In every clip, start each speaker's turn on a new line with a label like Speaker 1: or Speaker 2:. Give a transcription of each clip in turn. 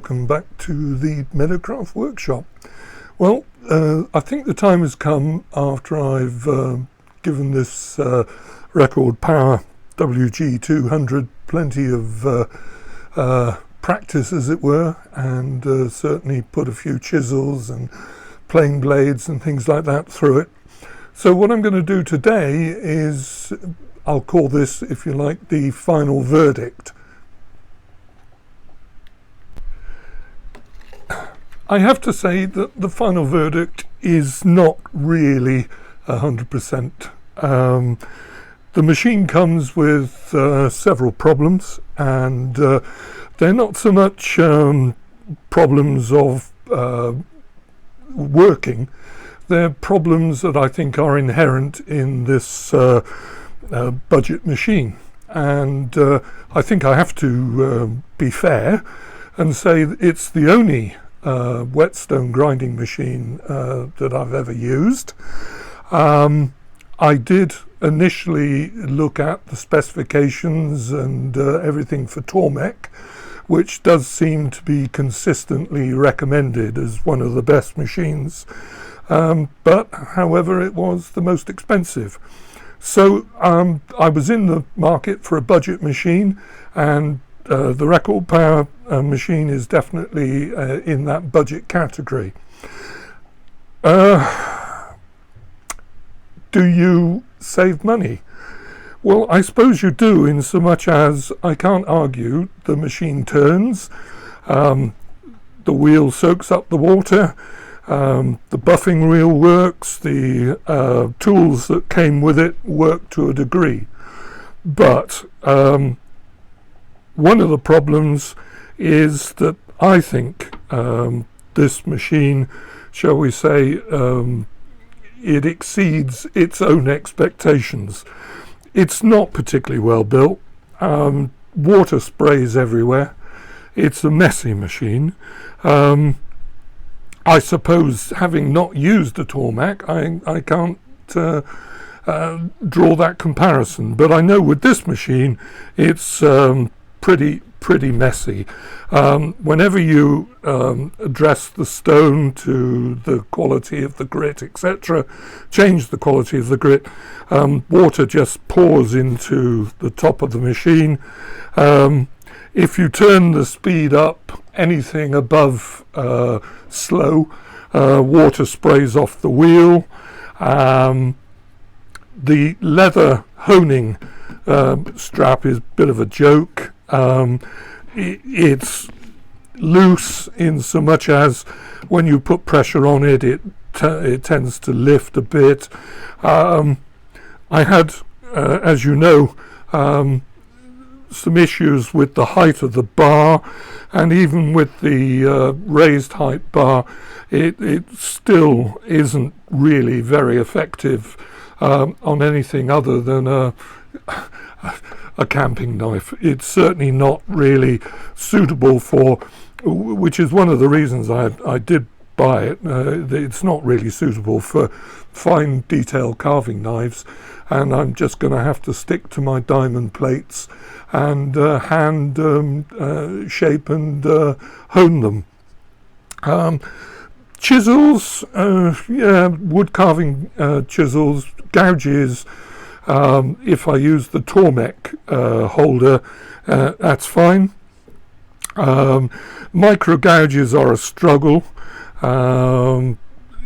Speaker 1: welcome back to the Meadowcraft workshop. Well, I think the time has come after I've given this record power WG200 plenty of practice, as it were, and certainly put a few chisels and plane blades and things like that through it. So what I'm going to do today is, I'll call this, if you like, the final verdict. I have to say that the final verdict is not really 100%. The machine comes with several problems, and they're not so much problems of working. They're problems that I think are inherent in this budget machine. And I think I have to be fair and say that it's the only whetstone grinding machine that I've ever used. I did initially look at the specifications and everything for Tormek, which does seem to be consistently recommended as one of the best machines, but however it was the most expensive. So I was in the market for a budget machine, and the record power machine is definitely in that budget category. Do you save money? Well, I suppose you do, in so much as I can't argue the machine turns, the wheel soaks up the water, the buffing wheel works, the tools that came with it work to a degree. But one of the problems is that I think this machine, shall we say, it exceeds its own expectations. It's not particularly well built. Water sprays everywhere. It's a messy machine. I suppose, having not used a Tormek, I can't draw that comparison, but I know with this machine it's pretty messy. Whenever you address the stone to the quality of the grit, etc., change the quality of the grit, water just pours into the top of the machine. If you turn the speed up anything above slow, water sprays off the wheel. The leather honing strap is a bit of a joke. It's loose in so much as when you put pressure on it, it tends to lift a bit. I had, as you know, some issues with the height of the bar, and even with the raised height bar, it still isn't really very effective on anything other than a camping knife. It's certainly not really suitable for, which is one of the reasons I did buy it. It's not really suitable for fine detail carving knives, and I'm just going to have to stick to my diamond plates and hand shape and hone them. Chisels, yeah, wood carving chisels, gouges. If I use the Tormek holder, that's fine. Micro gouges are a struggle, and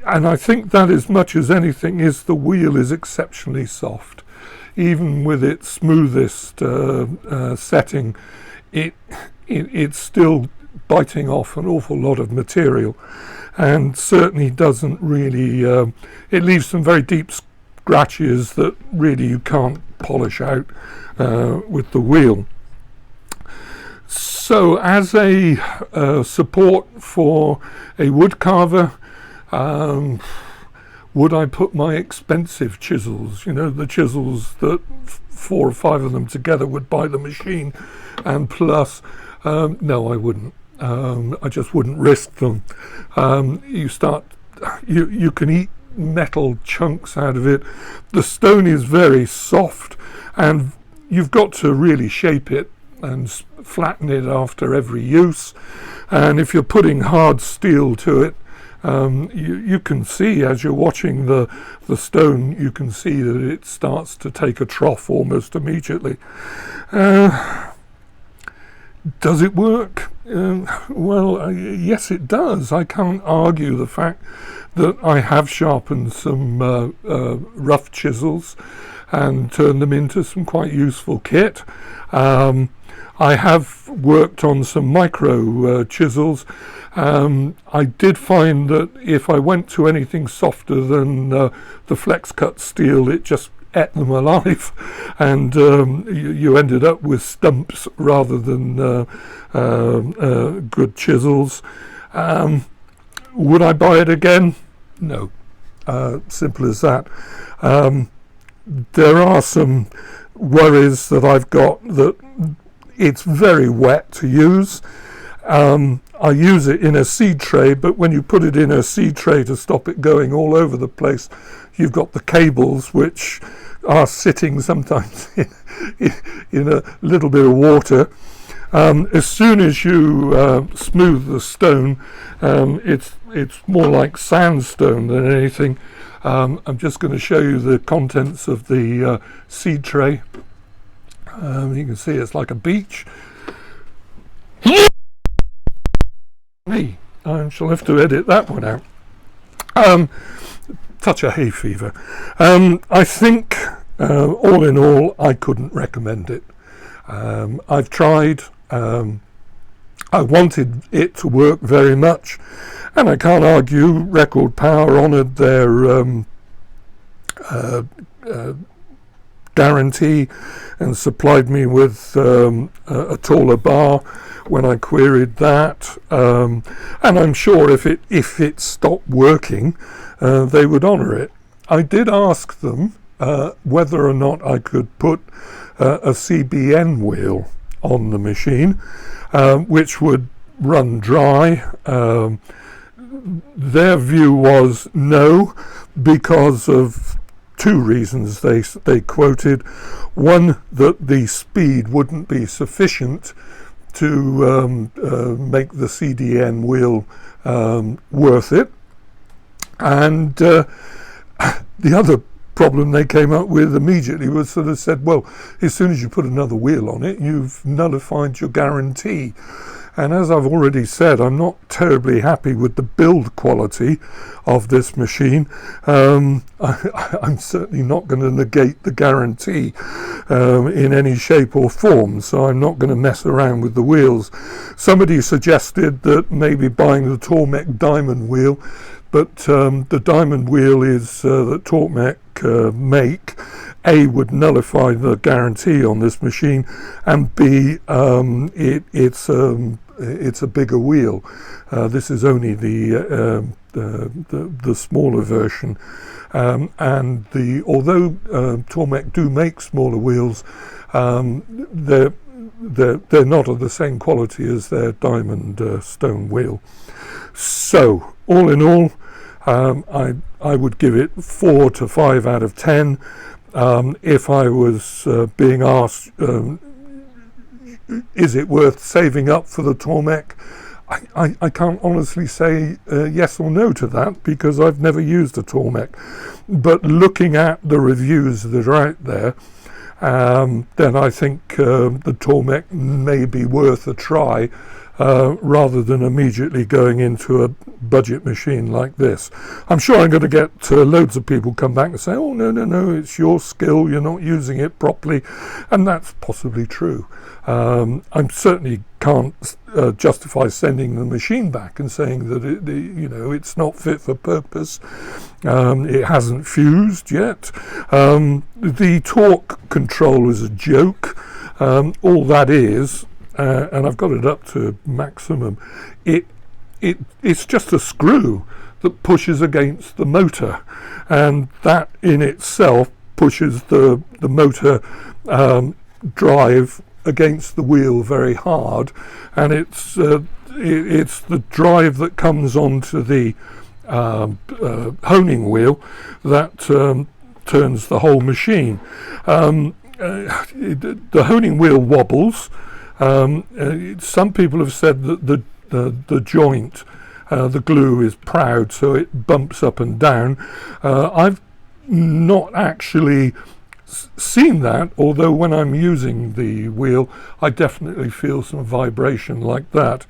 Speaker 1: I think that, as much as anything, is the wheel is exceptionally soft. Even with its smoothest setting, it's still biting off an awful lot of material, and certainly doesn't really, it leaves some very deep scratches that really you can't polish out with the wheel. So as a support for a wood carver, would I put my expensive chisels, you know, the chisels that 4 or 5 of them together would buy the machine, and plus, no, I wouldn't. I just wouldn't risk them. You can eat metal chunks out of it. The stone is very soft, and you've got to really shape it and flatten it after every use. And if you're putting hard steel to it, you can see, as you're watching the stone, you can see that it starts to take a trough almost immediately. Does it work? Well, yes, it does. I can't argue the fact that I have sharpened some rough chisels and turned them into some quite useful kit. I have worked on some micro chisels. I did find that if I went to anything softer than the flex cut steel, it just ate them alive, and you ended up with stumps rather than good chisels. Would I buy it again? No. Simple as that. There are some worries that I've got that it's very wet to use. I use it in a seed tray, but when you put it in a seed tray to stop it going all over the place, you've got the cables which are sitting sometimes in a little bit of water. As soon as you smooth the stone, it's more like sandstone than anything. I'm just going to show you the contents of the seed tray. You can see it's like a beach. I shall have to edit that one out. Touch of hay fever. I think, all in all, I couldn't recommend it. I've tried. I wanted it to work very much, and I can't argue. Record Power honoured their guarantee and supplied me with a taller bar when I queried that, and I'm sure if it stopped working, they would honour it. I did ask them whether or not I could put a CBN wheel on the machine, which would run dry. Their view was no, because of two reasons they quoted. One, that the speed wouldn't be sufficient to make the CDN wheel worth it, and the other problem they came up with immediately was sort of said, well, as soon as you put another wheel on it, you've nullified your guarantee. And as I've already said, I'm not terribly happy with the build quality of this machine. I'm certainly not going to negate the guarantee in any shape or form, so I'm not going to mess around with the wheels. Somebody suggested that maybe buying the Tormek diamond wheel, but the diamond wheel is that Tormek make, A, would nullify the guarantee on this machine, and B, it's a bigger wheel. This is only the smaller version, and although Tormek do make smaller wheels, they're not of the same quality as their diamond stone wheel. So all in all, I would give it 4 to 5 out of 10. If I was being asked, is it worth saving up for the Tormek, I can't honestly say yes or no to that, because I've never used a Tormek. But looking at the reviews that are out there, then I think the Tormek may be worth a try, rather than immediately going into a budget machine like this. I'm sure I'm going to get loads of people come back and say, oh, no, it's your skill, you're not using it properly, and that's possibly true. I certainly can't justify sending the machine back and saying that it's not fit for purpose. It hasn't fused yet. The torque control is a joke. All that is, and I've got it up to maximum, it's just a screw that pushes against the motor, and that in itself pushes the motor drive against the wheel very hard, and it's the drive that comes onto the honing wheel that turns the whole machine. The honing wheel wobbles. Some people have said that the joint, the glue is proud, so it bumps up and down. I've not actually seen that, although when I'm using the wheel I definitely feel some vibration like that.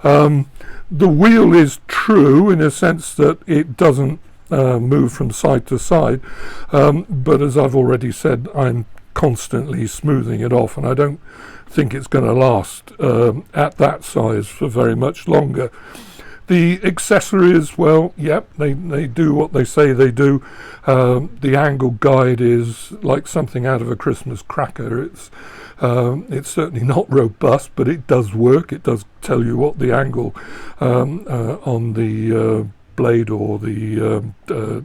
Speaker 1: The wheel is true in a sense that it doesn't move from side to side, but as I've already said, I'm constantly smoothing it off, and I don't think it's going to last at that size for very much longer. The accessories, well, yep, they do what they say they do. The angle guide is like something out of a Christmas cracker. It's certainly not robust, but it does work. It does tell you what the angle on the blade or the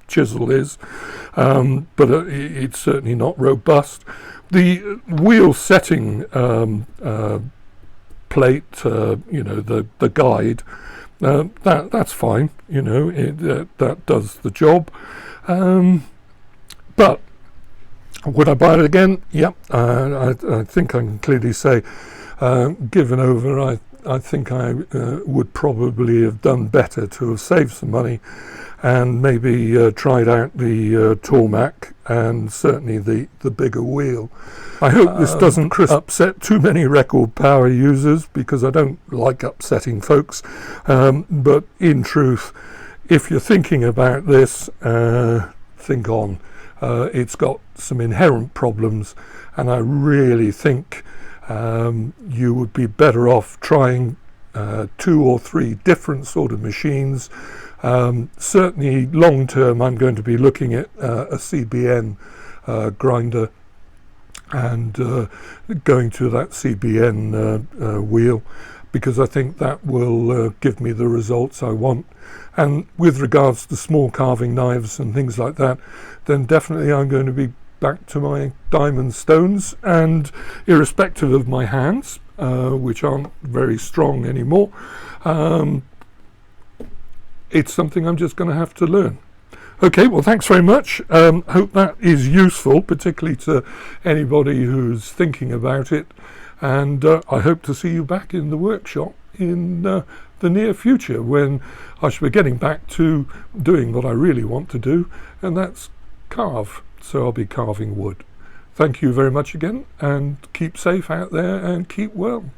Speaker 1: chisel is, but it's certainly not robust. The wheel setting plate, the guide, that's fine, that does the job. But would I buy it again? Yep, I think I can clearly say, given over, I think I would probably have done better to have saved some money and maybe tried out the Tormek and certainly the bigger wheel. I hope this doesn't upset too many record power users, because I don't like upsetting folks, but in truth, if you're thinking about this, think on. It's got some inherent problems, and I really think you would be better off trying 2 or 3 different sort of machines. Certainly long term I'm going to be looking at a CBN grinder and going to that CBN wheel, because I think that will give me the results I want. And with regards to small carving knives and things like that, then definitely I'm going to be back to my diamond stones, and irrespective of my hands, which aren't very strong anymore, it's something I'm just going to have to learn. Okay, well, thanks very much. Hope that is useful, particularly to anybody who's thinking about it, and I hope to see you back in the workshop in the near future, when I shall be getting back to doing what I really want to do, and that's carve. So I'll be carving wood. Thank you very much again, and keep safe out there and keep well.